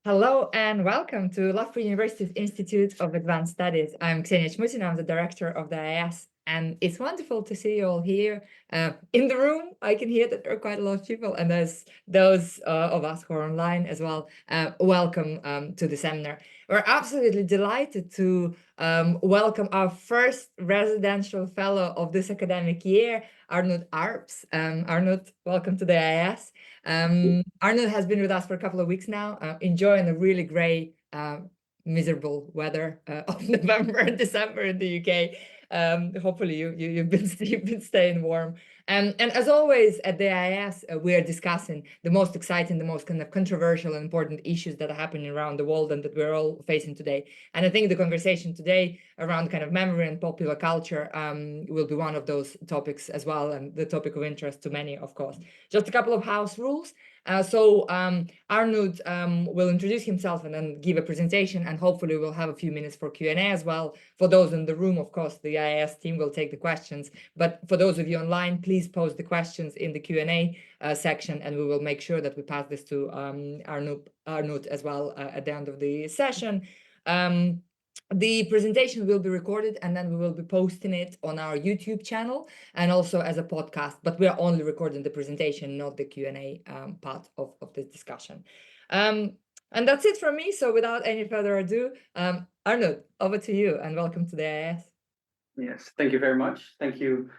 Hello and welcome to Loughborough University's Institute of Advanced Studies. I'm Ksenia Chmutin, I'm the director of the IIS, and it's wonderful to see you all here in the room. I can hear that there are quite a lot of people, and there's those of us who are online as well. Welcome to the seminar. We're absolutely delighted to welcome our first residential fellow of this academic year, Arnoud Arps. Arnoud, welcome to the IIS. Arnold has been with us for a couple of weeks now, enjoying the really great, miserable weather of November and December in the UK. Hopefully you've been staying warm. And as always at the IIS, we are discussing the most exciting, the most kind of controversial and important issues that are happening around the world and that we're all facing today. And I think the conversation today around kind of memory and popular culture will be one of those topics as well, and the topic of interest to many, of course. Just a couple of house rules. Arnoud will introduce himself and then give a presentation, and hopefully we'll have a few minutes for Q&A as well. For those in the room, of course, the IIS team will take the questions, but for those of you online, please post the questions in the Q&A section, and we will make sure that we pass this to Arnoud as well at the end of the session. The presentation will be recorded, and then we will be posting it on our YouTube channel and also as a podcast, but we are only recording the presentation, not the Q&A part of this discussion. And that's it from me. So without any further ado, Arnoud, over to you, and welcome to the IIS. Yes, thank you very much. Thank you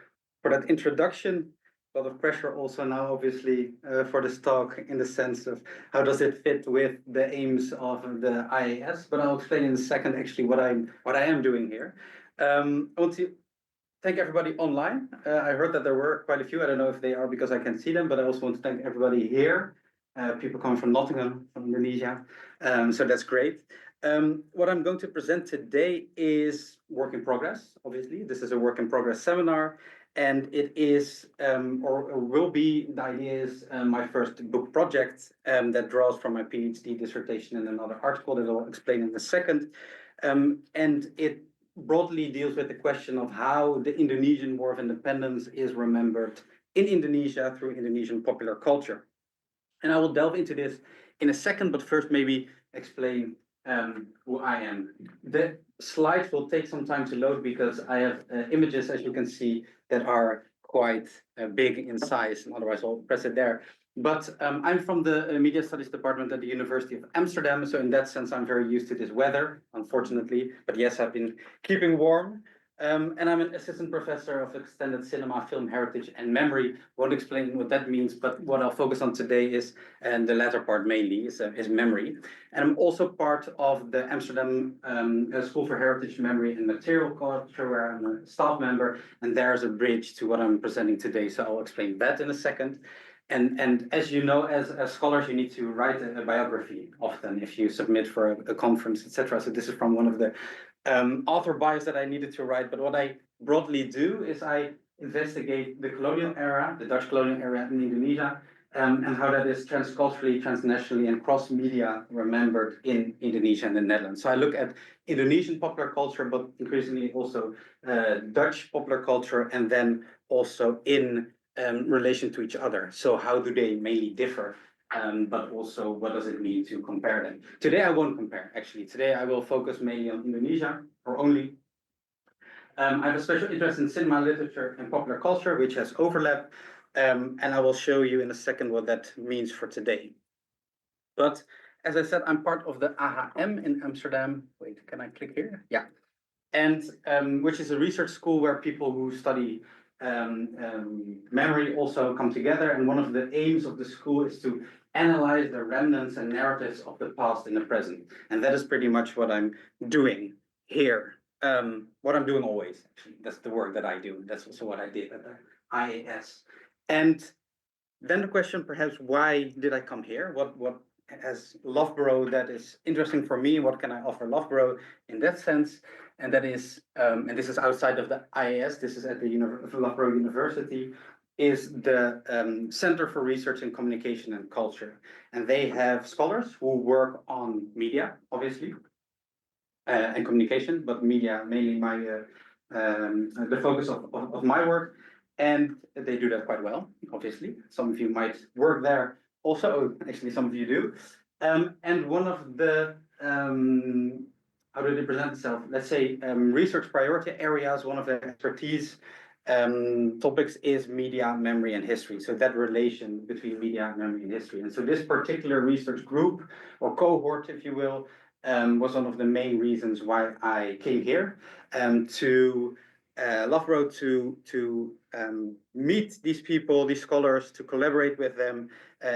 for that introduction. A lot of pressure also now, obviously, for this talk, in the sense of how does it fit with the aims of the IIS, but I'll explain in a second actually what I am doing here. I want to thank everybody online. I heard that there were quite a few. I don't know if they are because I can see them, but I also want to thank everybody here. People coming from Nottingham, from Indonesia. So that's great. What I'm going to present today is work in progress, obviously. This is a work in progress seminar, and it is, or will be, the idea is my first book project that draws from my PhD dissertation in another article that I'll explain in a second. And it broadly deals with the question of how the Indonesian War of Independence is remembered in Indonesia through Indonesian popular culture. And I will delve into this in a second, but first maybe explain who I am. The slides will take some time to load because I have images, as you can see, that are quite big in size, and otherwise I'll press it there. But I'm from the Media Studies department at the University of Amsterdam, so in that sense I'm very used to this weather, unfortunately. But yes, I've been keeping warm. And I'm an assistant professor of extended cinema, film heritage, and memory. Won't explain what that means, but what I'll focus on today is, and the latter part mainly, is memory. And I'm also part of the Amsterdam School for Heritage, Memory, and Material Culture, where I'm a staff member, and there's a bridge to what I'm presenting today, so I'll explain that in a second. And as you know, as scholars, you need to write a biography often if you submit for a conference, etc. So this is from one of the author bios that I needed to write. But what I broadly do is I investigate the colonial era, the Dutch colonial era in Indonesia, and how that is transculturally, transnationally, and cross-media remembered in Indonesia and the Netherlands. So I look at Indonesian popular culture, but increasingly also Dutch popular culture, and then also in relation to each other. So how do they mainly differ? But also what does it mean to compare them? Today I won't compare, actually. Today I will focus mainly on Indonesia, or only. I have a special interest in cinema, literature, and popular culture, which has overlap, and I will show you in a second what that means for today. But as I said, I'm part of the AHM in Amsterdam. Wait, can I click here? Yeah. And which is a research school where people who study memory also come together, and one of the aims of the school is to analyze the remnants and narratives of the past and the present, and that is pretty much what I'm doing here. What I'm doing always, actually, that's the work that I do. That's also what I did at the IIS. And then the question, perhaps, why did I come here? What as Loughborough that is interesting for me? What can I offer Loughborough in that sense? And that is, and this is outside of the IIS, this is at the Loughborough University, is the Center for Research in Communication and Culture. And they have scholars who work on media, obviously, and communication, but media mainly the focus of my work. And they do that quite well, obviously. Some of you might work there also, actually some of you do. And one of the, how do they present itself? Let's say research priority areas, one of the expertise topics is media, memory, and history. So that relation between media, memory, and history. And so this particular research group or cohort, if you will, was one of the main reasons why I came here to Loughborough to meet these people, these scholars, to collaborate with them,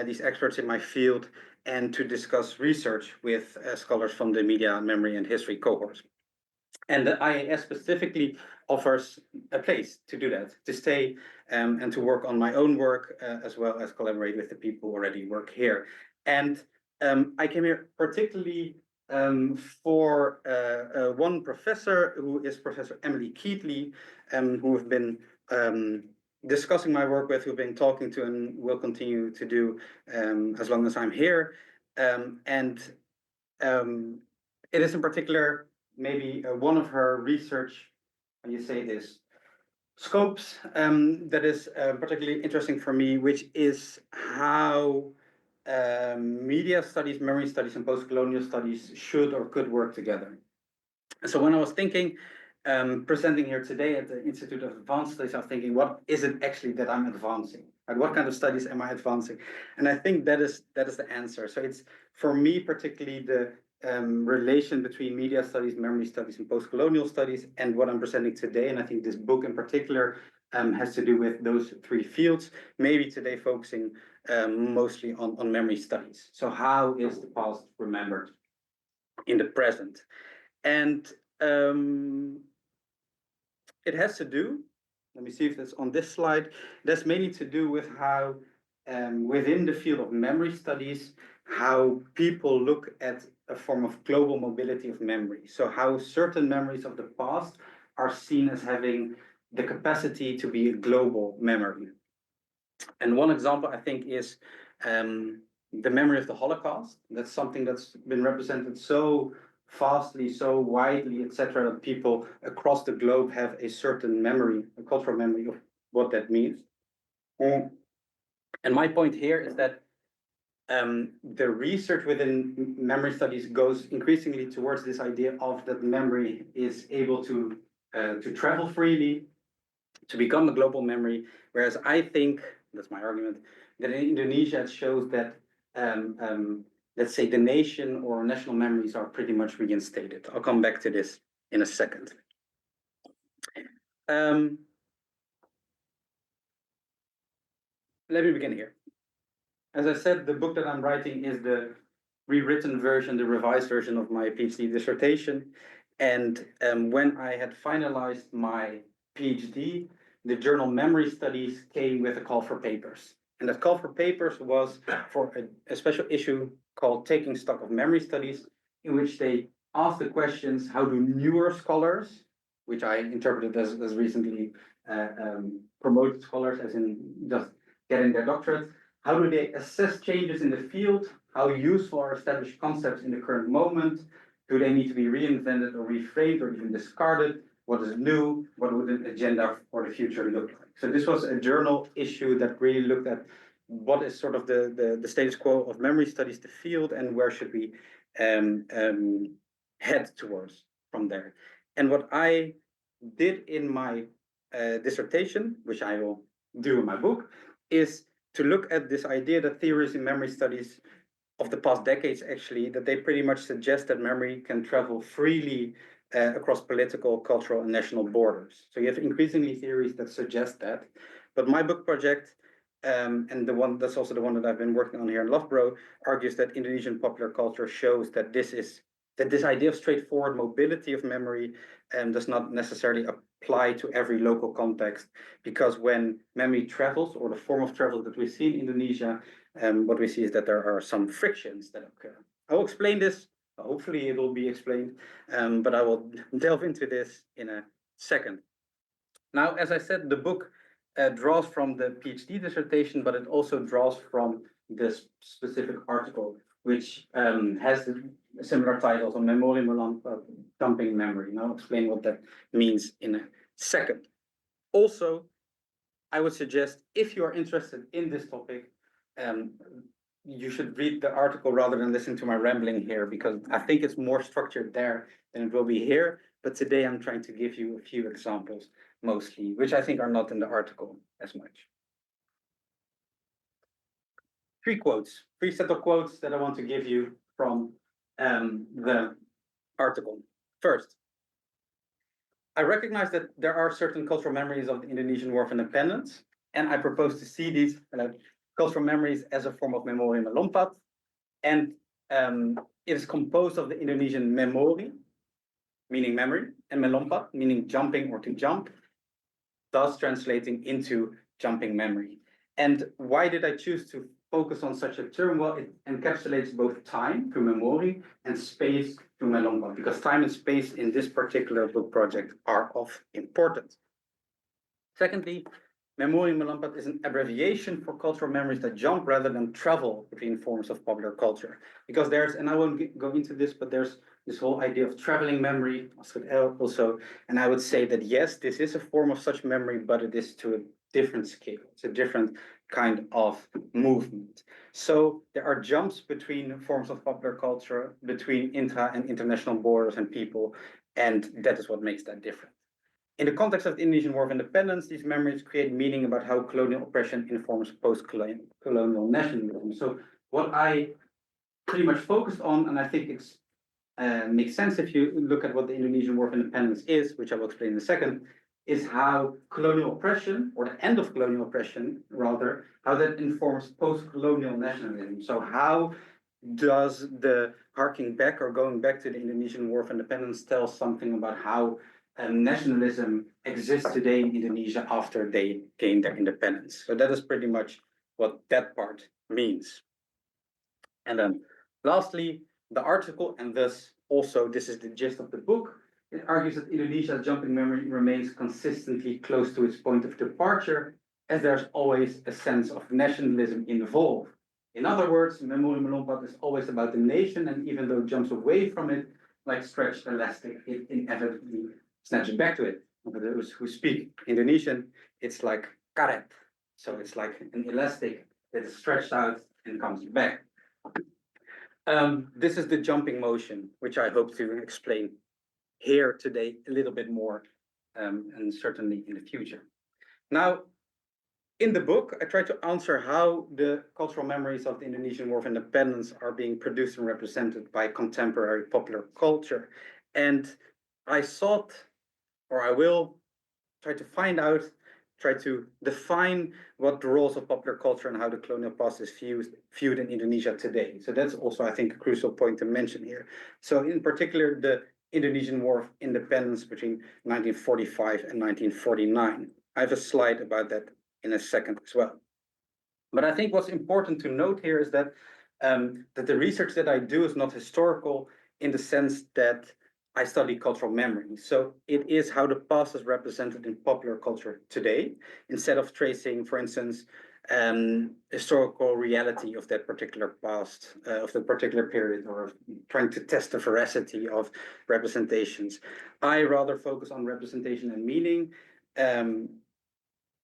these experts in my field, and to discuss research with scholars from the media, memory, and history cohorts. And the IAS specifically offers a place to do that, to stay and to work on my own work, as well as collaborate with the people who already work here. And I came here particularly for one professor, who is Professor Emily Keatley, who have been discussing my work with, who've been talking to, and will continue to do as long as I'm here. And it is in particular maybe one of her research, how you say this, scopes that is particularly interesting for me, which is how media studies, memory studies, and post-colonial studies should or could work together. So when I was thinking, presenting here today at the Institute of Advanced Studies, I was thinking, what is it actually that I'm advancing? Like, what kind of studies am I advancing? And I think that is the answer. So it's, for me, particularly the relation between media studies, memory studies, and post-colonial studies, and what I'm presenting today. And I think this book in particular has to do with those three fields, maybe today focusing mostly on memory studies. So how is the past remembered in the present? And it has to do, let me see if that's on this slide, that's mainly to do with how within the field of memory studies, how people look at a form of global mobility of memory. So how certain memories of the past are seen as having the capacity to be a global memory. And one example, I think, is the memory of the Holocaust. That's something that's been represented so fastly, so widely, etc., that people across the globe have a certain memory, a cultural memory of what that means. And my point here is that the research within memory studies goes increasingly towards this idea of that memory is able to travel freely, to become a global memory. Whereas I think, that's my argument, that in Indonesia it shows that let's say the nation or national memories are pretty much reinstated. I'll come back to this in a second. Let me begin here. As I said, the book that I'm writing is the rewritten version, the revised version of my PhD dissertation. And when I had finalized my PhD, the journal Memory Studies came with a call for papers. And that call for papers was for a special issue called Taking Stock of Memory Studies, in which they asked the questions, how do newer scholars, which I interpreted as recently promoted scholars, as in just getting their doctorate, how do they assess changes in the field? How useful are established concepts in the current moment? Do they need to be reinvented or reframed or even discarded? What is new? What would an agenda for the future look like? So this was a journal issue that really looked at what is sort of the status quo of memory studies, the field, and where should we head towards from there. And what I did in my dissertation, which I will do in my book, is to look at this idea that theories in memory studies of the past decades, actually, that they pretty much suggest that memory can travel freely across political, cultural, and national borders. So you have increasingly theories that suggest that. But my book project, and the one that's also the one that I've been working on here in Loughborough, argues that Indonesian popular culture shows that this idea of straightforward mobility of memory does not necessarily apply to every local context, because when memory travels, or the form of travel that we see in Indonesia, what we see is that there are some frictions that occur. I will explain this. Hopefully it will be explained, but I will delve into this in a second. Now, as I said, the book draws from the PhD dissertation, but it also draws from this specific article, which has similar titles on Memori Melompat, dumping memory. And I'll explain what that means in a second. Also, I would suggest, if you are interested in this topic, you should read the article rather than listen to my rambling here, because I think it's more structured there than it will be here. But today I'm trying to give you a few examples, mostly, which I think are not in the article as much. Three set of quotes that I want to give you from the article. First, I recognize that there are certain cultural memories of the Indonesian War of Independence, and I propose to see these cultural memories as a form of Memori Melompat, and it is composed of the Indonesian Memori, meaning memory, and Melompat, meaning jumping or to jump, thus translating into jumping memory. And why did I choose to focus on such a term? Well, it encapsulates both time through Memori and space through Melompat, because time and space in this particular book project are of importance. Secondly, Memori Melompat is an abbreviation for cultural memories that jump rather than travel between forms of popular culture. Because there's, and I won't go into this, but there's this whole idea of traveling memory also. And I would say that yes, this is a form of such memory, but it is to a different scale. It's a different kind of movement. So there are jumps between forms of popular culture, between intra and international borders and people, and that is what makes that different. In the context of the Indonesian War of Independence, these memories create meaning about how colonial oppression informs post-colonial nationalism. So what I pretty much focused on, and I think it's makes sense if you look at what the Indonesian War of Independence is, which I will explain in a second, is how colonial oppression, or the end of colonial oppression, rather, how that informs post-colonial nationalism. So how does the harking back or going back to the Indonesian War of Independence tell something about how nationalism exists today in Indonesia after they gained their independence? So that is pretty much what that part means. And then lastly, the article, and thus also this is the gist of the book, it argues that Indonesia's jumping memory remains consistently close to its point of departure, as there's always a sense of nationalism involved. In other words, Memori Melompat is always about the nation, and even though it jumps away from it, like stretched elastic, it inevitably snatches back to it. For those who speak Indonesian, it's like karet. So it's like an elastic that is stretched out and comes back. This is the jumping motion, which I hope to explain here today a little bit more, and certainly in the future. Now, in the book, I try to answer how the cultural memories of the Indonesian War of Independence are being produced and represented by contemporary popular culture. And I sought, or I will try to find out, try to define what the roles of popular culture and how the colonial past is viewed in Indonesia today. So that's also, I think, a crucial point to mention here. So in particular, the Indonesian War of Independence between 1945 and 1949. I have a slide about that in a second as well. But I think what's important to note here is that that the research that I do is not historical in the sense that I study cultural memory. So it is how the past is represented in popular culture today, instead of tracing, for instance, historical reality of that particular past, of the particular period, or trying to test the veracity of representations. I rather focus on representation and meaning.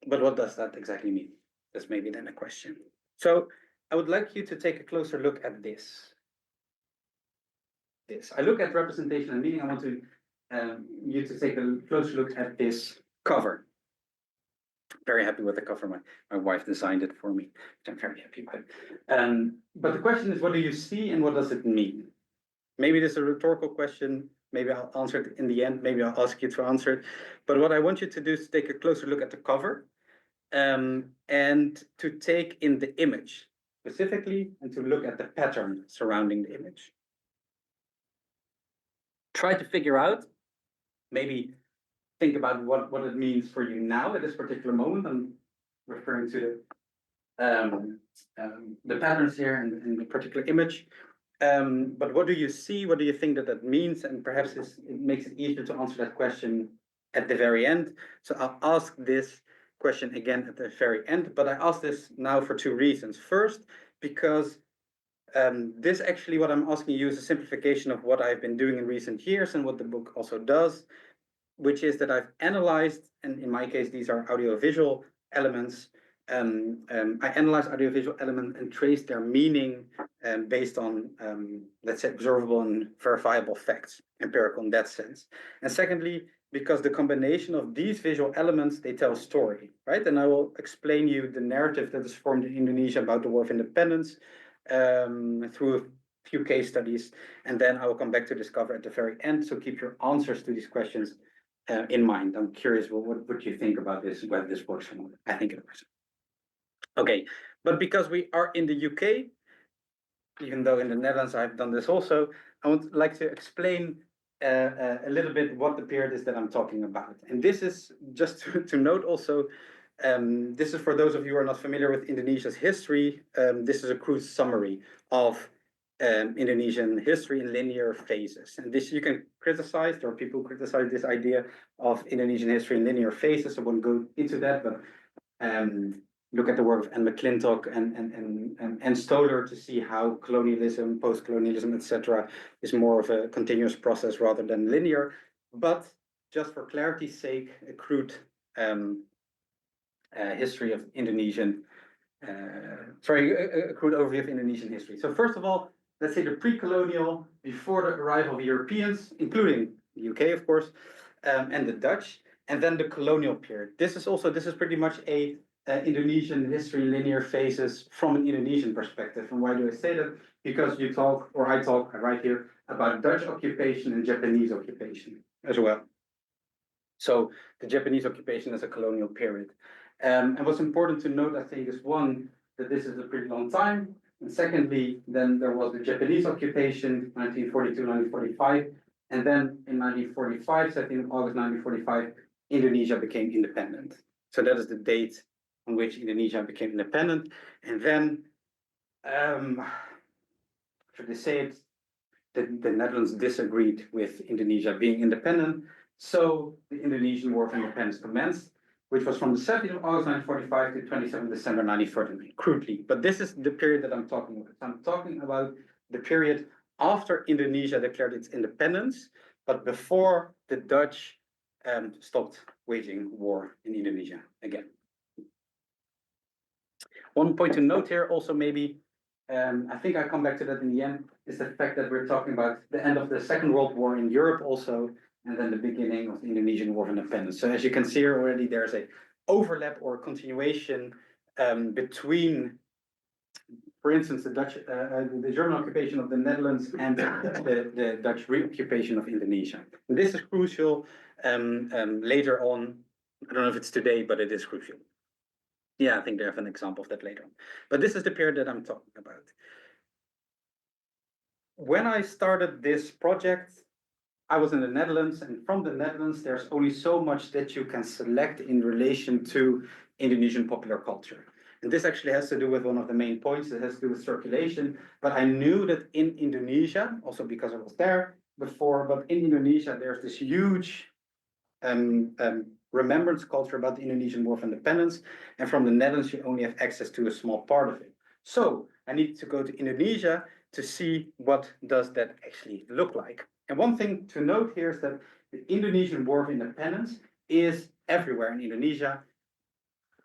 But what does that exactly mean? That's maybe then a question. So I would like you to take a closer look at this. I look at representation and meaning. I want to you to take a closer look at this cover. Very happy with the cover. My wife designed it for me, which I'm very happy with. But the question is, what do you see and what does it mean? Maybe this is a rhetorical question. Maybe I'll answer it in the end. Maybe I'll ask you to answer it. But what I want you to do is take a closer look at the cover, and to take in the image specifically, and to look at the pattern surrounding the image. Try to figure out, maybe think about what it means for you now at this particular moment. I'm referring to the patterns here in the particular image. But what do you see? What do you think that means? And perhaps it makes it easier to answer that question at the very end. So I'll ask this question again at the very end, but I ask this now for two reasons. First, because this actually, what I'm asking you is a simplification of what I've been doing in recent years and what the book also does, which is that I've analyzed, and in my case, these are audiovisual elements, I analyze audiovisual elements and trace their meaning based on, let's say, observable and verifiable facts, empirical in that sense. And secondly, because the combination of these visual elements, they tell a story, right? And I will explain you the narrative that is formed in Indonesia about the War of Independence through a few case studies. And then I will come back to discover at the very end. So keep your answers to these questions in mind. I'm curious, what you think about this, whether this works or not. I think it works. Okay, but because we are in the UK, even though in the Netherlands I've done this also, I would like to explain a little bit what the period is that I'm talking about. And this is just to note also, this is for those of you who are not familiar with Indonesia's history. This is a crude summary of Indonesian history in linear phases. And this you can criticize. There are people who criticize this idea of Indonesian history in linear phases. I won't go into that, but look at the work of Anne McClintock and Stoller to see how colonialism, post-colonialism, etc., is more of a continuous process rather than linear. But just for clarity's sake, a crude history of Indonesian, a crude overview of Indonesian history. So first of all, let's say the pre-colonial, before the arrival of Europeans, including the UK, of course, and the Dutch, and then the colonial period. This is pretty much a Indonesian history linear phases from an Indonesian perspective. And why do I say that? Because you talk, or I write here, about Dutch occupation and Japanese occupation as well. So the Japanese occupation is a colonial period. And what's important to note, I think, is one, that this is a pretty long time. And secondly, then there was the Japanese occupation, 1942, 1945. And then in 1945, 17 August 1945, Indonesia became independent. So that is the date on which Indonesia became independent. And then, should I say it, the Netherlands disagreed with Indonesia being independent. So the Indonesian War of Independence commenced, which was from the 17th of August 1945 to 27th December 1949, crudely. But this is the period that I'm talking about. I'm talking about the period after Indonesia declared its independence, but before the Dutch stopped waging war in Indonesia again. One point to note here also maybe, I think I come back to that in the end, is the fact that we're talking about the end of the Second World War in Europe also, and then the beginning of the Indonesian War of Independence. So as you can see here already, there's a overlap or continuation between, for instance, the German occupation of the Netherlands and the Dutch reoccupation of Indonesia. And this is crucial later on. I don't know if it's today, but it is crucial. Yeah, I think they have an example of that later on. But this is the period that I'm talking about. When I started this project, I was in the Netherlands, and from the Netherlands, there's only so much that you can select in relation to Indonesian popular culture. And this actually has to do with one of the main points. It has to do with circulation. But I knew that in Indonesia, also because I was there before, but in Indonesia, there's this huge remembrance culture about the Indonesian War of Independence. And from the Netherlands, you only have access to a small part of it. So I need to go to Indonesia to see what does that actually look like. And one thing to note here is that the Indonesian War of Independence is everywhere in Indonesia.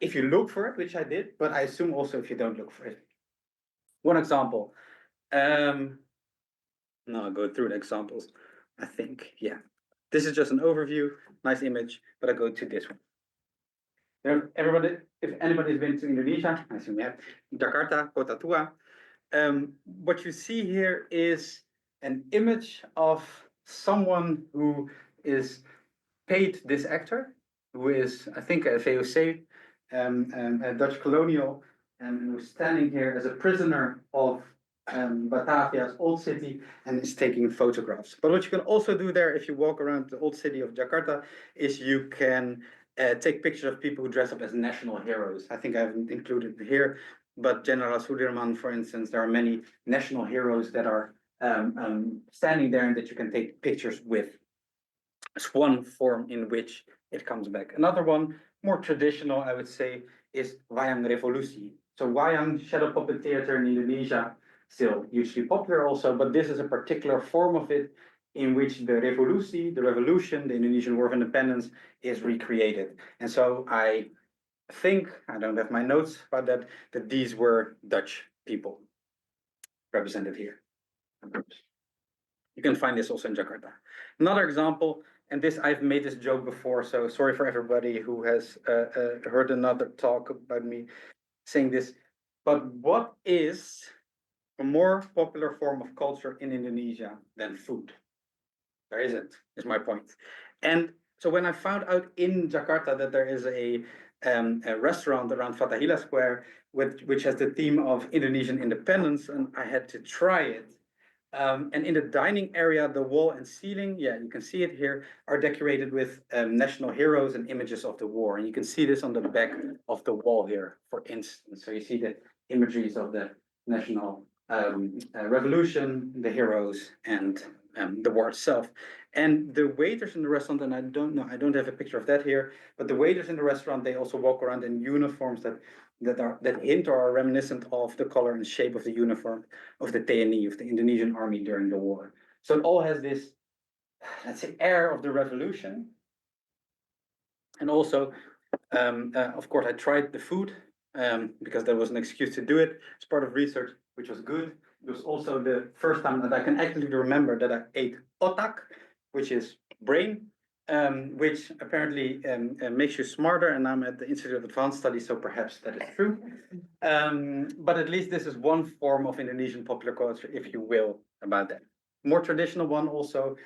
If you look for it, which I did, but I assume also if you don't look for it. One example. No, I'll go through the examples, I think, yeah. This is just an overview, nice image, but I go to this one. You know, everybody, if anybody's been to Indonesia, I assume you have, Jakarta, Kota Tua. What you see here is an image of someone who is paid this actor, who is, I think, a VOC, a Dutch colonial, and who's standing here as a prisoner of Batavia's old city and is taking photographs. But what you can also do there, if you walk around the old city of Jakarta, is you can take pictures of people who dress up as national heroes. I think I haven't included it here, but General Sudirman, for instance, there are many national heroes that are standing there and that you can take pictures with. It's one form in which it comes back. Another one, more traditional, I would say, is Wayang Revolusi. So Wayang, shadow puppet theater in Indonesia, still hugely popular also, but this is a particular form of it in which the revolution, the Indonesian War of Independence, is recreated. And so I think, I don't have my notes about that, that these were Dutch people represented here. You can find this also in Jakarta. Another example, and this I've made this joke before, so sorry for everybody who has heard another talk about me saying this. But what is a more popular form of culture in Indonesia than food? There isn't, is my point. And so when I found out in Jakarta that there is a restaurant around Fathahila Square, which has the theme of Indonesian independence, and I had to try it. And in the dining area, the wall and ceiling, yeah, you can see it here, are decorated with national heroes and images of the war. And you can see this on the back of the wall here, for instance. So you see the imageries of the national revolution, the heroes, and the war itself. And the waiters in the restaurant, and I don't know, I don't have a picture of that here, but the waiters in the restaurant, they also walk around in uniforms that hint or are reminiscent of the color and shape of the uniform of the TNI, of the Indonesian army during the war. So it all has this, let's say, air of the revolution. And also, of course, I tried the food because there was an excuse to do it. It's part of research, which was good. It was also the first time that I can actually remember that I ate otak, which is brain, which apparently makes you smarter. And I'm at the Institute of Advanced Studies, so perhaps that is true. But at least this is one form of Indonesian popular culture, if you will, about that. More traditional one also.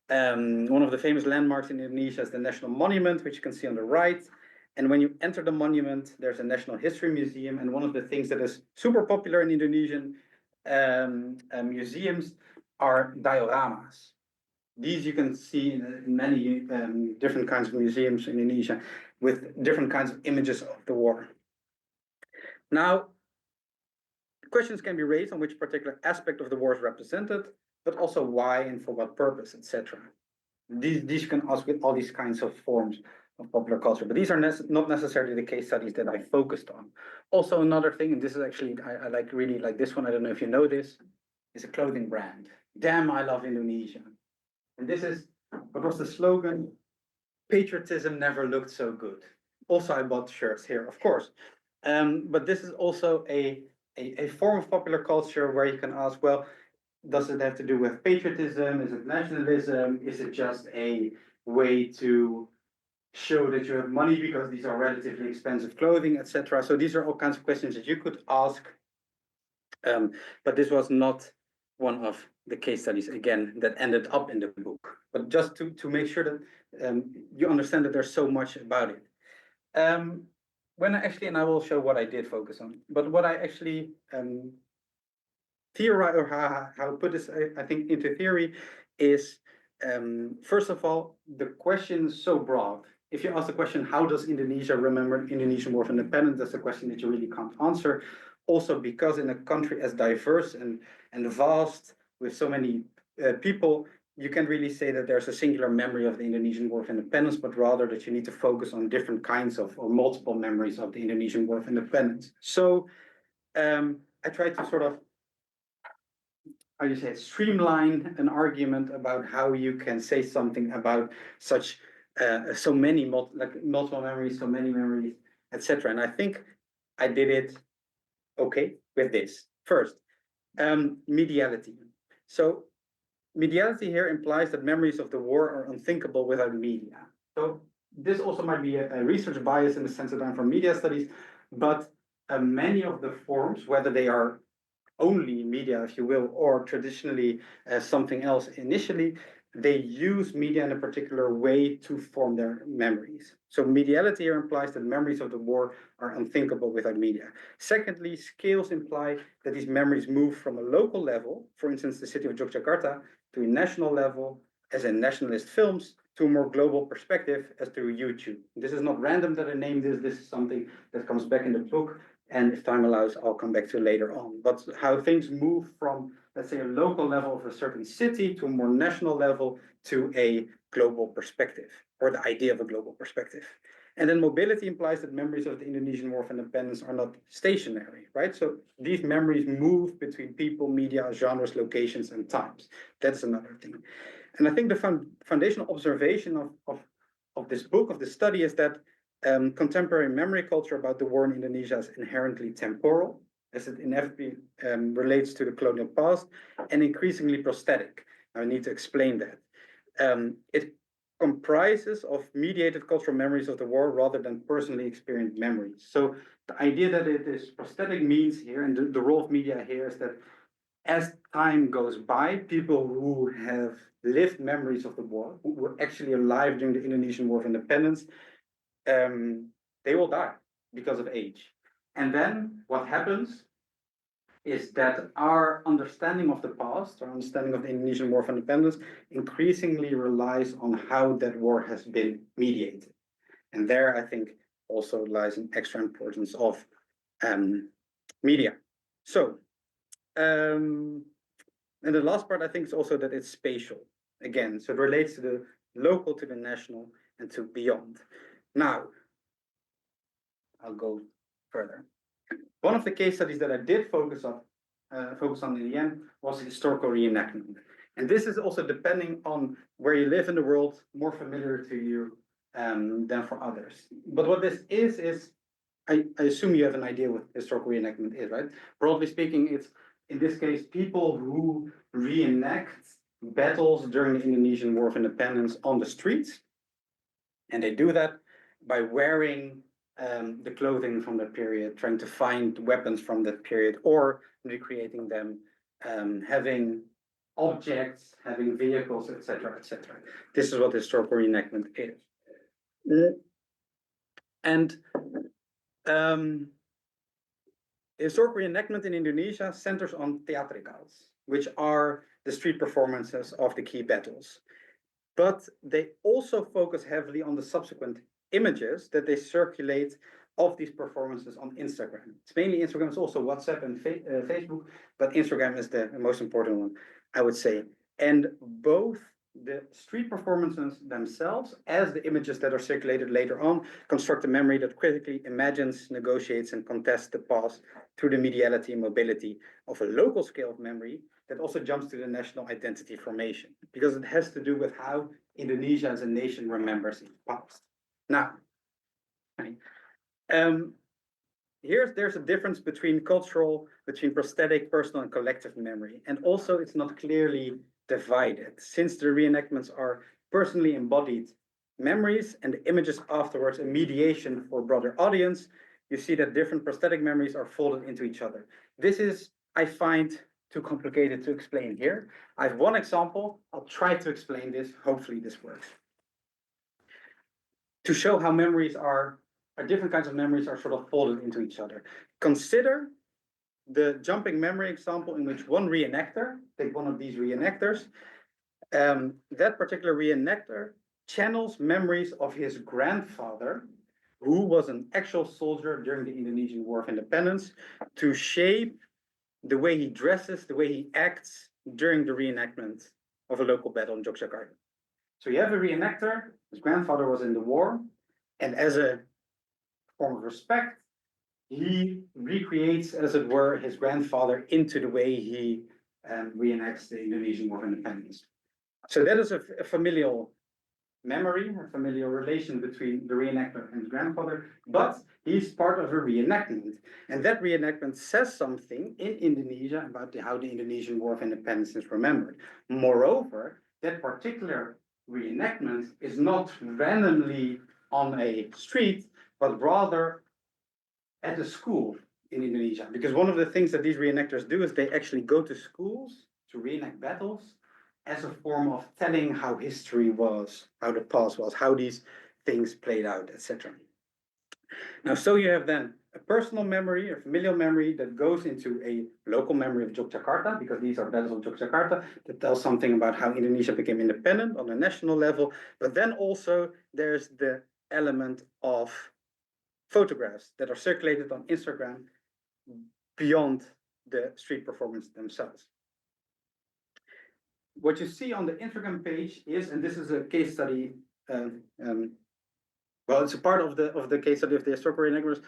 One of the famous landmarks in Indonesia is the National Monument, which you can see on the right. And when you enter the monument, there's a National History Museum. And one of the things that is super popular in Indonesian museums are dioramas. These you can see in many different kinds of museums in Indonesia with different kinds of images of the war. Now, questions can be raised on which particular aspect of the war is represented, but also why and for what purpose, etc. These you can ask with all these kinds of forms of popular culture, but these are not necessarily the case studies that I focused on. Also, another thing, and this is actually, I really like this one, I don't know if you know this, is a clothing brand. Damn, I love Indonesia. And this is, what was the slogan? Patriotism never looked so good. Also, I bought shirts here, of course. But this is also a form of popular culture where you can ask, well, does it have to do with patriotism? Is it nationalism? Is it just a way to show that you have money because these are relatively expensive clothing, etc.? So these are all kinds of questions that you could ask. But this was not one of the case studies, again, that ended up in the book. But just to make sure that you understand that there's so much about it. When I actually, and I will show what I did focus on, but what I actually theorize, or how to put this, I think, into theory is, first of all, the question is so broad. If you ask the question, how does Indonesia remember Indonesian War of Independence? That's a question that you really can't answer. Also, because in a country as diverse and vast, with so many people, you can't really say that there's a singular memory of the Indonesian War of Independence, but rather that you need to focus on different kinds of, or multiple memories of the Indonesian War of Independence. So I tried to sort of, how do you say it, streamline an argument about how you can say something about such so many multiple memories, so many memories, etc. And I think I did it okay with this. First, mediality. So mediality here implies that memories of the war are unthinkable without media. So this also might be a research bias in the sense that I'm from media studies, but many of the forms, whether they are only media, if you will, or traditionally something else initially, they use media in a particular way to form their memories. So mediality here implies that memories of the war are unthinkable without media. Secondly, scales imply that these memories move from a local level, for instance, the city of Yogyakarta, to a national level as in nationalist films, to a more global perspective as through YouTube. This is not random that I named this. This is something that comes back in the book. And if time allows, I'll come back to later on. But how things move from, let's say, a local level of a certain city to a more national level to a global perspective, or the idea of a global perspective. And then mobility implies that memories of the Indonesian War of Independence are not stationary, right? So these memories move between people, media, genres, locations, and times. That's another thing. And I think the foundational observation of this book, of this study, is that Contemporary memory culture about the war in Indonesia is inherently temporal, as it inevitably relates to the colonial past, and increasingly prosthetic. I need to explain that. It comprises of mediated cultural memories of the war rather than personally experienced memories. So the idea that it is prosthetic means here, and the role of media here is that as time goes by, people who have lived memories of the war, who were actually alive during the Indonesian War of Independence, they will die because of age. And then what happens is that our understanding of the past, our understanding of the Indonesian War of Independence, increasingly relies on how that war has been mediated. And there, I think, also lies an extra importance of media. So, and the last part, I think, is also that it's spatial. Again, so it relates to the local, to the national, and to beyond. Now, I'll go further. One of the case studies that I did focus on in the end was historical reenactment. And this is also, depending on where you live in the world, more familiar to you than for others. But what this is I assume you have an idea what historical reenactment is, right? Broadly speaking, it's, in this case, people who reenact battles during the Indonesian War of Independence on the streets. And they do that by wearing the clothing from that period, trying to find weapons from that period, or recreating them, having objects, having vehicles, etc., etc. This is what historical reenactment is. And historical reenactment in Indonesia centers on theatricals, which are the street performances of the key battles. But they also focus heavily on the subsequent images that they circulate of these performances on Instagram. It's mainly Instagram, it's also WhatsApp and Facebook, but Instagram is the most important one, I would say. And both the street performances themselves, as the images that are circulated later on, construct a memory that critically imagines, negotiates, and contests the past through the mediality and mobility of a local scale of memory that also jumps to the national identity formation, because it has to do with how Indonesia as a nation remembers its past. Now, there's a difference between prosthetic, personal, and collective memory. And also it's not clearly divided, since the reenactments are personally embodied memories and the images afterwards a mediation for a broader audience. You see that different prosthetic memories are folded into each other. This is, I find, too complicated to explain here. I have one example. I'll try to explain this. Hopefully this works. To show how memories are different kinds of memories are sort of folded into each other. Consider the jumping memory example in which one reenactor, take one of these reenactors, that particular reenactor channels memories of his grandfather, who was an actual soldier during the Indonesian War of Independence, to shape the way he dresses, the way he acts during the reenactment of a local battle in Yogyakarta. So you have a reenactor, his grandfather was in the war, and as a form of respect, he recreates, as it were, his grandfather into the way he reenacts the Indonesian War of Independence. So that is a familial memory, a familial relation between the reenactor and his grandfather, but he's part of a reenactment. And that reenactment says something in Indonesia about how the Indonesian War of Independence is remembered. Moreover, that particular reenactment is not randomly on a street, but rather at a school in Indonesia. Because one of the things that these reenactors do is they actually go to schools to reenact battles as a form of telling how history was, how the past was, how these things played out, etc. Now, so you have then a personal memory, a familial memory that goes into a local memory of Yogyakarta, because these are battles of Yogyakarta that tell something about how Indonesia became independent on a national level. But then also there's the element of photographs that are circulated on Instagram beyond the street performance themselves. What you see on the Instagram page is, and this is a case study, well, it's a part of the case study of the historical reenactors,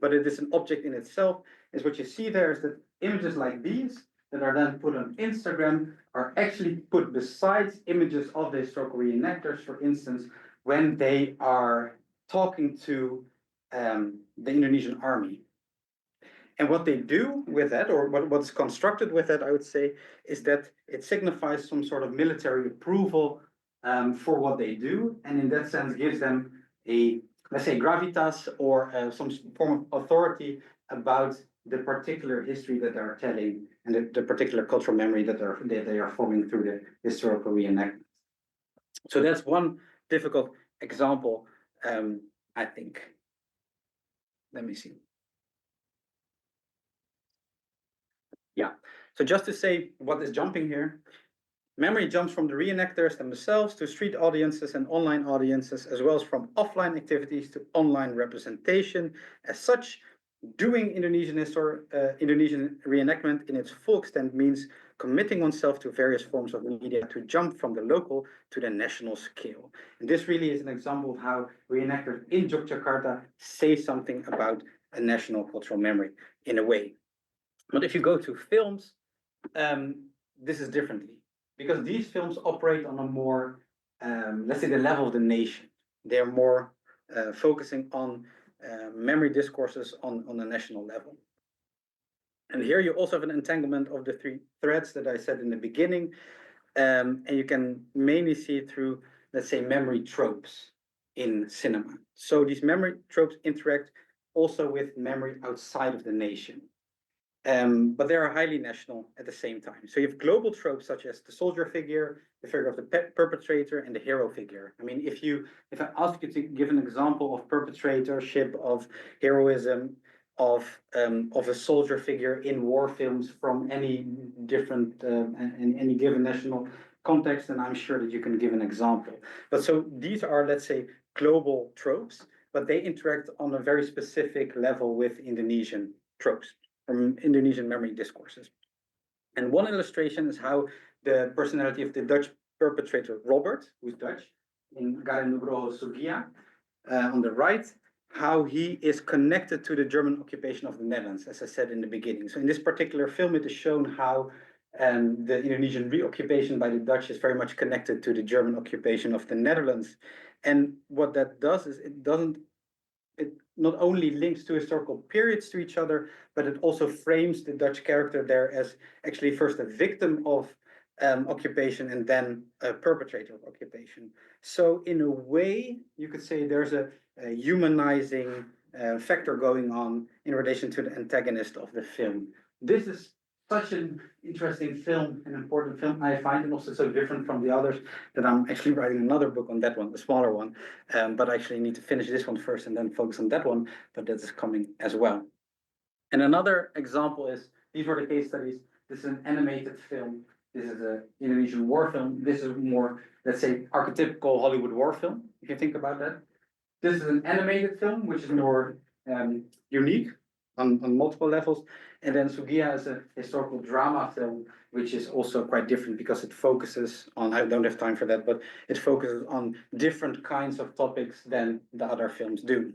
but it is an object in itself, is what you see there is that images like these that are then put on Instagram are actually put beside images of the historical reenactors, for instance, when they are talking to the Indonesian army. And what they do with that, or what's constructed with that, I would say, is that it signifies some sort of military approval for what they do, and in that sense gives them a, let's say, gravitas or some form of authority about the particular history that they're telling and the particular cultural memory that they are forming through the historical reenactment. So that's one difficult example, I think. Let me see. Yeah, so just to say what is jumping here, memory jumps from the reenactors themselves to street audiences and online audiences, as well as from offline activities to online representation. As such, doing Indonesian reenactment in its full extent means committing oneself to various forms of media to jump from the local to the national scale. And this really is an example of how reenactors in Yogyakarta say something about a national cultural memory in a way. But if you go to films, this is differently, because these films operate on a more, let's say, the level of the nation. They're more focusing on memory discourses on a national level. And here you also have an entanglement of the three threads that I said in the beginning, and you can mainly see it through, let's say, memory tropes in cinema. So these memory tropes interact also with memory outside of the nation. But they are highly national at the same time. So you have global tropes such as the soldier figure, the figure of the perpetrator, and the hero figure. I mean, if I ask you to give an example of perpetratorship, of heroism, of a soldier figure in war films from any different in any given national context, then I'm sure that you can give an example. But so these are, let's say, global tropes, but they interact on a very specific level with Indonesian tropes from Indonesian memory discourses. And one illustration is how the personality of the Dutch perpetrator Robert, who's Dutch, in Garin Nugroho Sugiya, on the right, how he is connected to the German occupation of the Netherlands, as I said in the beginning. So in this particular film, it is shown how the Indonesian reoccupation by the Dutch is very much connected to the German occupation of the Netherlands. And what that does is it not only links two historical periods to each other, but it also frames the Dutch character there as actually first a victim of occupation and then a perpetrator of occupation. So in a way, you could say there's a humanizing factor going on in relation to the antagonist of the film. This is such an interesting film, an important film, I find, and also so different from the others, that I'm actually writing another book on that one, the smaller one, but I actually need to finish this one first and then focus on that one, but that is coming as well. And another example is, these were the case studies. This is an animated film. This is an Indonesian war film. This is more, let's say, archetypical Hollywood war film, if you think about that. This is an animated film, which is more unique on multiple levels. And then Sugiya is a historical drama film, which is also quite different because it focuses on, I don't have time for that, but it focuses on different kinds of topics than the other films do.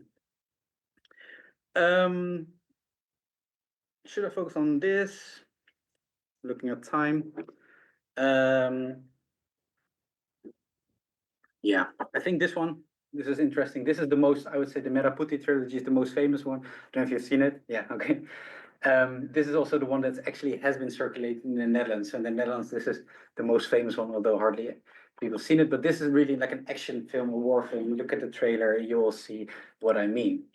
Should I focus on this? Looking at time. Yeah, I think this is interesting. This is the most, I would say, the Merah Putih trilogy is the most famous one. I don't know if you've seen it. Yeah, okay. This is also the one that actually has been circulated in the Netherlands. So in the Netherlands, this is the most famous one, although hardly people have seen it. But this is really like an action film, a war film. Look at the trailer, you will see what I mean.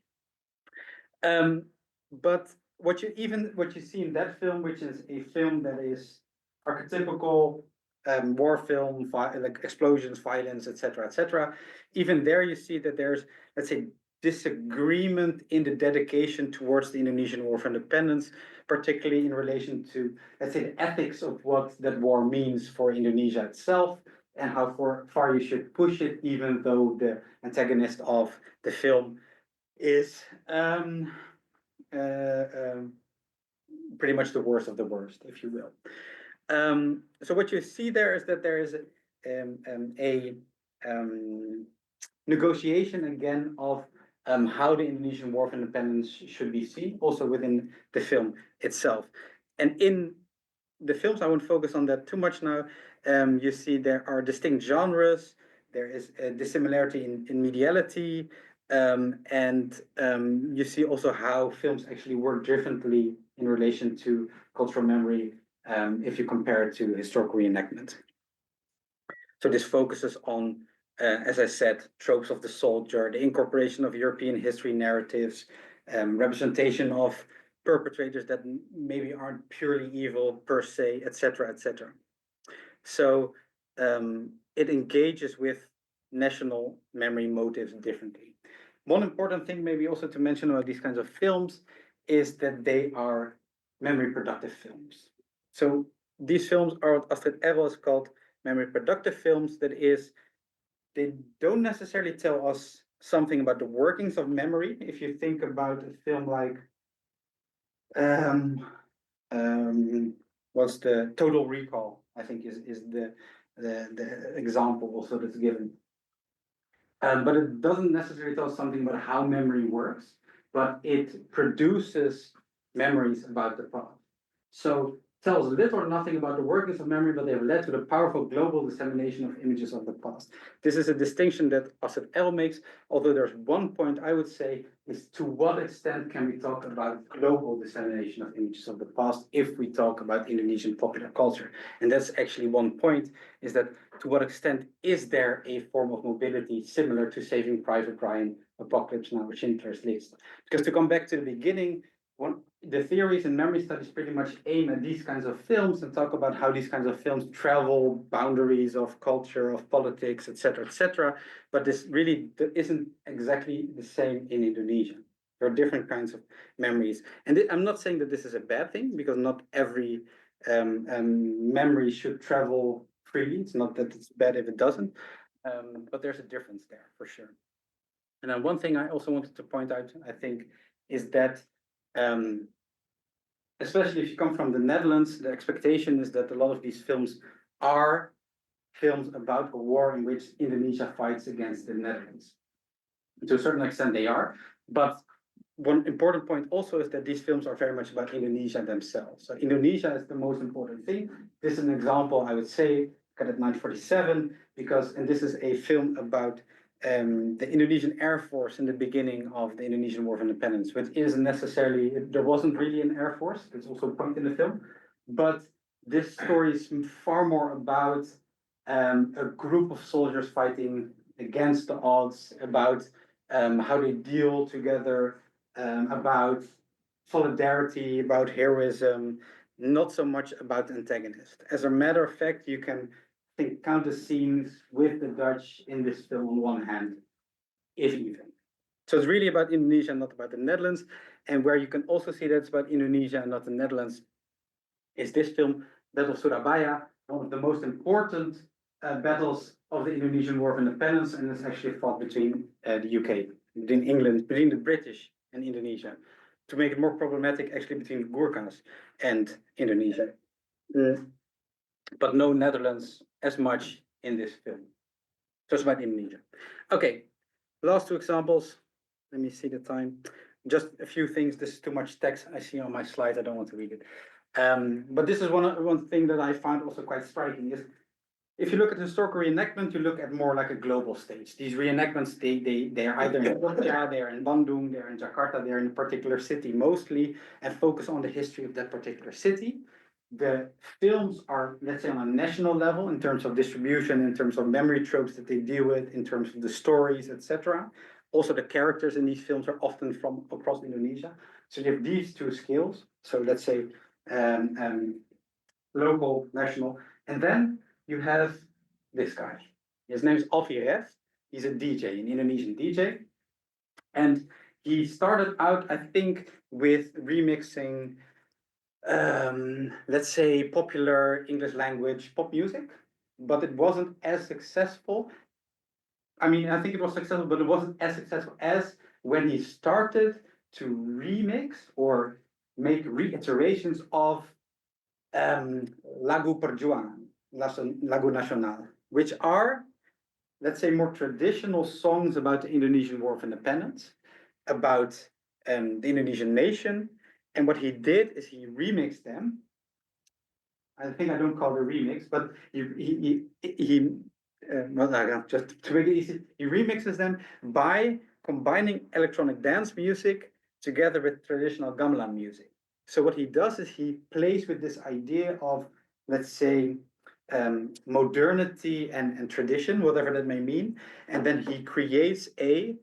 But what you see in that film, which is a film that is archetypical war film, like explosions, violence, etc. Even there, you see that there's, let's say, disagreement in the dedication towards the Indonesian War of Independence, particularly in relation to, let's say, the ethics of what that war means for Indonesia itself, and how far you should push it, even though the antagonist of the film is pretty much the worst of the worst, if you will. So what you see there is that there is a negotiation again of how the Indonesian War of Independence should be seen, also within the film itself. And in the films, I won't focus on that too much now. You see there are distinct genres. There is a dissimilarity in mediality. You see also how films actually work differently in relation to cultural memory if you compare it to historical reenactment. So this focuses on, as I said, tropes of the soldier, the incorporation of European history narratives, representation of perpetrators that maybe aren't purely evil per se, etc., etc. So it engages with national memory motives differently. One important thing maybe also to mention about these kinds of films is that they are memory productive films. So these films are what Astrid Errol has called memory productive films. That is, they don't necessarily tell us something about the workings of memory. If you think about a film like what's the Total Recall, I think is the example also that's given. But it doesn't necessarily tell us something about how memory works, but it produces memories about the past. So tells little or nothing about the workings of memory, but they have led to the powerful global dissemination of images of the past. This is a distinction that Astrid Errol makes, although there's one point I would say is to what extent can we talk about global dissemination of images of the past if we talk about Indonesian popular culture? And that's actually one point, is that to what extent is there a form of mobility similar to Saving Private Ryan, Apocalypse Now, or Schindler's List? Because to come back to the beginning, the theories in memory studies pretty much aim at these kinds of films and talk about how these kinds of films travel boundaries of culture, of politics, etc., etc. But this really isn't exactly the same in Indonesia. There are different kinds of memories. And I'm not saying that this is a bad thing, because not every memory should travel freely. It's not that it's bad if it doesn't, but there's a difference there for sure. And then one thing I also wanted to point out, I think, is that especially if you come from the Netherlands, the expectation is that a lot of these films are films about a war in which Indonesia fights against the Netherlands. To a certain extent they are, but one important point also is that these films are very much about Indonesia themselves. So Indonesia is the most important thing. This is an example, I would say, got at 1947, because, and this is a film about the Indonesian Air Force in the beginning of the Indonesian War of Independence, which isn't necessarily, there wasn't really an Air Force, there's also a point in the film, but this story is far more about a group of soldiers fighting against the odds, about how they deal together, about solidarity, about heroism, not so much about the antagonist. As a matter of fact, you can count the scenes with the Dutch in this film on one hand, if even. So it's really about Indonesia, not about the Netherlands. And where you can also see that it's about Indonesia and not the Netherlands is this film, Battle of Surabaya, one of the most important battles of the Indonesian War of Independence, and it's actually fought between the UK, between England, between the British and Indonesia. To make it more problematic, actually between the Gurkhas and Indonesia. But no Netherlands as much in this film. So it's about Indonesia. Okay, last two examples. Let me see the time. Just a few things. This is too much text I see on my slide. I don't want to read it. But this is one thing that I found also quite striking is if you look at historical reenactment, you look at more like a global stage. These reenactments, they are either in Jogja, they are in Bandung, they're in Jakarta, they're in a particular city mostly, and focus on the history of that particular city. The films are, let's say, on a national level in terms of distribution, in terms of memory tropes that they deal with, in terms of the stories, etc. Also, the characters in these films are often from across Indonesia. So you have these two scales. So let's say local, national, and then you have this guy. His name is Alfie Rev. He's a DJ, an Indonesian DJ. And he started out, I think, with remixing, let's say, popular English language pop music, but it wasn't as successful. I mean, I think it was successful, but it wasn't as successful as when he started to remix or make reiterations of Lagu Perjuangan, Lagu Nasional, which are, let's say, more traditional songs about the Indonesian War of Independence, about the Indonesian nation. And what he did is he remixed them. I think I don't call it a remix, but well, just to make it easy, he remixes them by combining electronic dance music together with traditional gamelan music. So what he does is he plays with this idea of, let's say, modernity and tradition, whatever that may mean, and then he creates a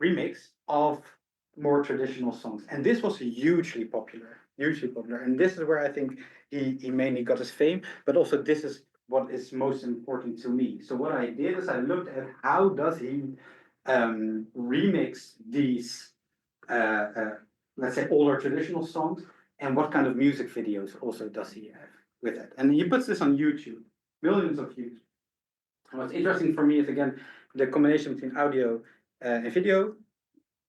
remix of more traditional songs. And this was hugely popular, hugely popular. And this is where I think he mainly got his fame, but also this is what is most important to me. So what I did is I looked at how does he remix these, let's say, older traditional songs, and what kind of music videos also does he have with it. And he puts this on YouTube, millions of views. And what's interesting for me is, again, the combination between audio and video,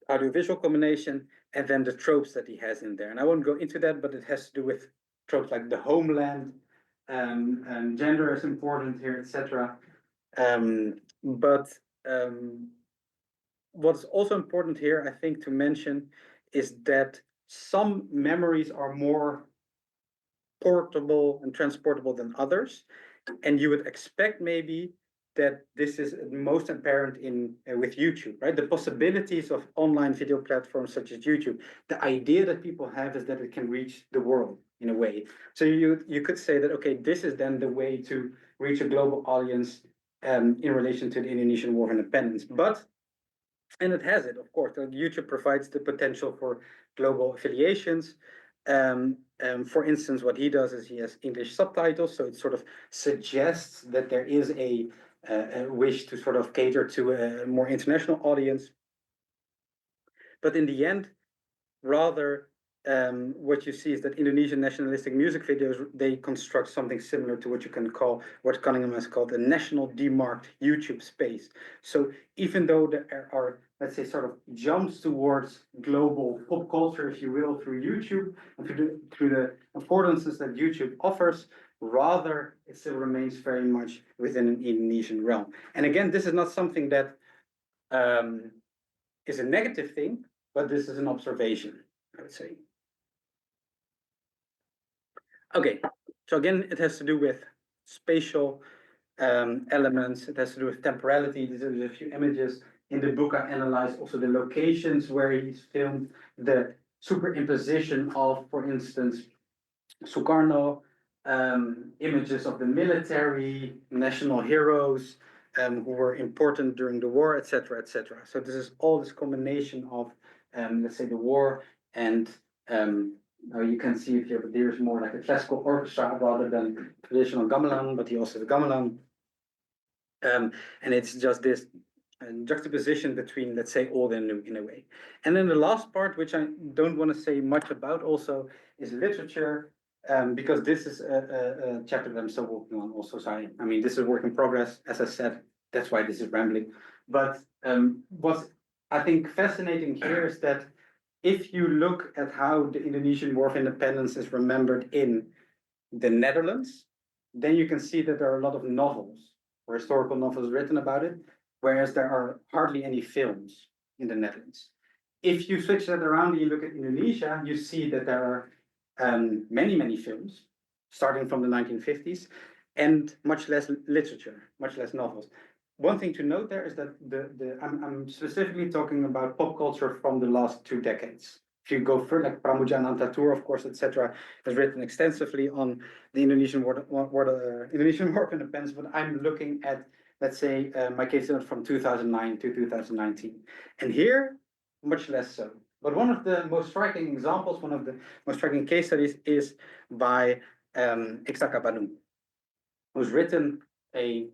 audio-visual combination, and then the tropes that he has in there. And I won't go into that, but it has to do with tropes like the homeland, gender is important here, etc. But what's also important here, I think, to mention is that some memories are more portable and transportable than others. And you would expect maybe that this is most apparent in with YouTube, right? The possibilities of online video platforms such as YouTube. The idea that people have is that it can reach the world in a way. So you could say that, okay, this is then the way to reach a global audience in relation to the Indonesian War of Independence. But, and it has it, of course, YouTube provides the potential for global affiliations. For instance, what he does is he has English subtitles, so it sort of suggests that there is a wish to sort of cater to a more international audience. But in the end, rather, what you see is that Indonesian nationalistic music videos, they construct something similar to what you can call, what Cunningham has called a national demarked YouTube space. So even though there are, let's say, sort of jumps towards global pop culture, if you will, through YouTube, and through the affordances that YouTube offers, rather it still remains very much within an Indonesian realm. And again, this is not something that is a negative thing, but this is an observation, I would say. Okay, so again, it has to do with spatial elements. It has to do with temporality. There's a few images in the book. I analyzed also the locations where he's filmed, the superimposition of, for instance, Sukarno, images of the military, national heroes who were important during the war, etc., etc. So this is all this combination of, let's say, the war and now you can see it here, but there's more like a classical orchestra rather than traditional gamelan, but he also has gamelan. And it's just this juxtaposition between, let's say, old and new in a way. And then the last part, which I don't want to say much about also, is literature, because this is a chapter that I'm still working on also. So I mean, this is work in progress, as I said, that's why this is rambling. But what's, I think, fascinating here is that if you look at how the Indonesian War of Independence is remembered in the Netherlands, then you can see that there are a lot of novels or historical novels written about it, whereas there are hardly any films in the Netherlands. If you switch that around and you look at Indonesia, you see that there are many, many films, starting from the 1950s, and much less literature, much less novels. One thing to note there is that I'm specifically talking about pop culture from the last 2 decades. If you go further, like Pramuja Anantatur, of course, etc., has written extensively on the Indonesian War of Independence, but I'm looking at, let's say, my case study from 2009 to 2019. And here, much less so. But one of the most striking examples, one of the most striking case studies is by Ixtaka Bandung, who's written a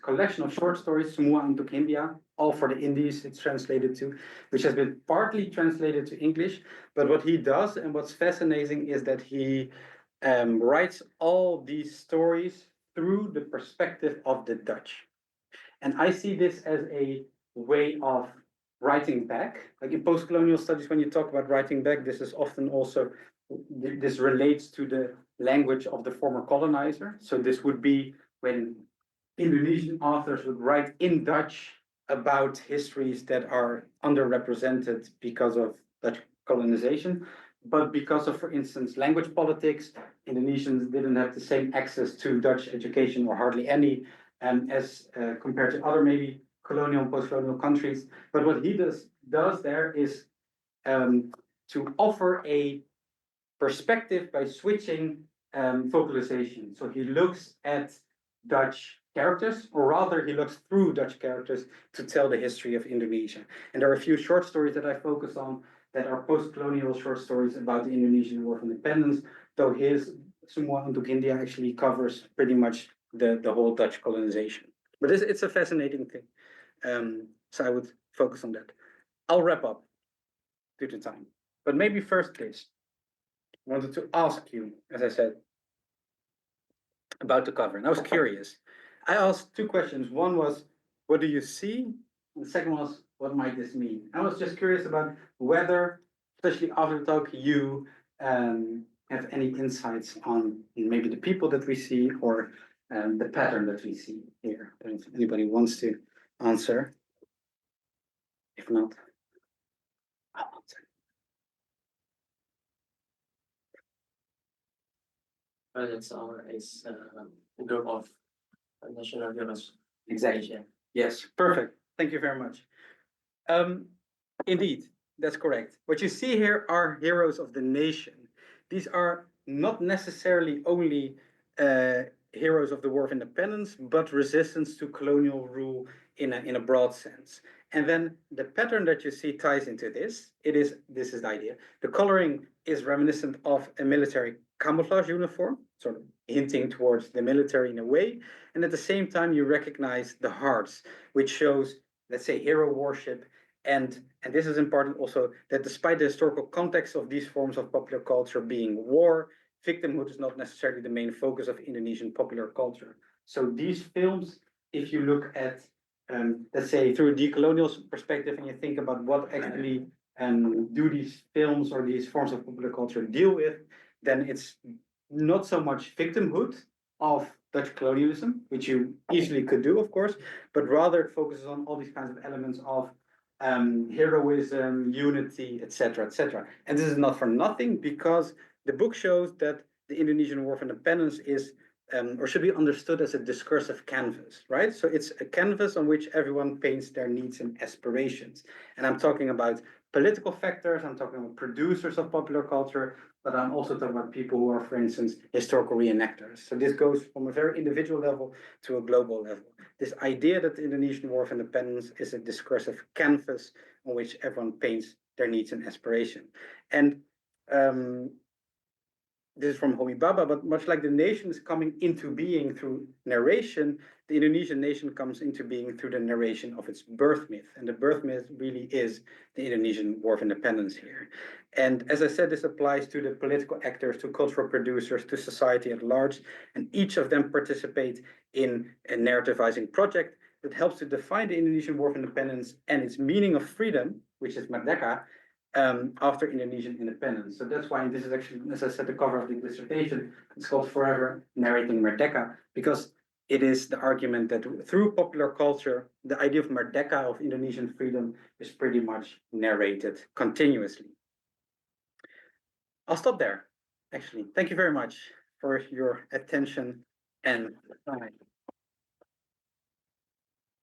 collection of short stories, Semua untuk India, all for the Indies it's translated to, which has been partly translated to English. But what he does and what's fascinating is that he writes all these stories through the perspective of the Dutch. And I see this as a way of writing back. Like in post-colonial studies, when you talk about writing back, this is often also, this relates to the language of the former colonizer. So this would be when Indonesian authors would write in Dutch about histories that are underrepresented because of Dutch colonization, but because of, for instance, language politics, Indonesians didn't have the same access to Dutch education, or hardly any, as compared to other maybe colonial and post-colonial countries. But what he does there is to offer a perspective by switching focalization. So he looks at Dutch characters, or rather he looks through Dutch characters to tell the history of Indonesia. And there are a few short stories that I focus on that are post-colonial short stories about the Indonesian War of Independence, though his Semua Untuk India actually covers pretty much the whole Dutch colonization. But it's a fascinating thing. So I would focus on that. I'll wrap up due to time. But maybe first, please, I wanted to ask you, as I said, about the cover. And I was curious. I asked two questions. One was, what do you see? And the second was, what might this mean? I was just curious about whether, especially after the talk, you have any insights on maybe the people that we see or the pattern that we see here. If anybody wants to answer. If not, I'll answer. Well, it's a group of national heroes. Exactly. Yes, perfect. Thank you very much. Indeed, that's correct. What you see here are heroes of the nation. These are not necessarily only heroes of the War of Independence, but resistance to colonial rule in a broad sense. And then the pattern that you see ties into this. This is the idea. The coloring is reminiscent of a military camouflage uniform, sort of hinting towards the military in a way. And at the same time, you recognize the hearts, which shows, let's say, hero worship. And this is important also that despite the historical context of these forms of popular culture being war, victimhood is not necessarily the main focus of Indonesian popular culture. So these films, if you look at, let's say, through a decolonial perspective, and you think about what actually do these films or these forms of popular culture deal with, then it's not so much victimhood of Dutch colonialism, which you easily could do, of course, but rather it focuses on all these kinds of elements of heroism, unity, etc., etc. And this is not for nothing, because the book shows that the Indonesian War of Independence is, or should be understood as a discursive canvas, right? So it's a canvas on which everyone paints their needs and aspirations. And I'm talking about political factors, I'm talking about producers of popular culture, but I'm also talking about people who are, for instance, historical reenactors. So this goes from a very individual level to a global level. This idea that the Indonesian War of Independence is a discursive canvas on which everyone paints their needs and aspiration. And this is from Homi Bhabha, but much like the nation is coming into being through narration, the Indonesian nation comes into being through the narration of its birth myth. And the birth myth really is the Indonesian War of Independence here. And as I said, this applies to the political actors, to cultural producers, to society at large. And each of them participate in a narrativizing project that helps to define the Indonesian War of Independence and its meaning of freedom, which is Merdeka, after Indonesian independence. So that's why this is actually, as I said, the cover of the dissertation. It's called Forever Narrating Merdeka, because it is the argument that through popular culture, the idea of Merdeka, of Indonesian freedom, is pretty much narrated continuously. I'll stop there, actually. Thank you very much for your attention and time.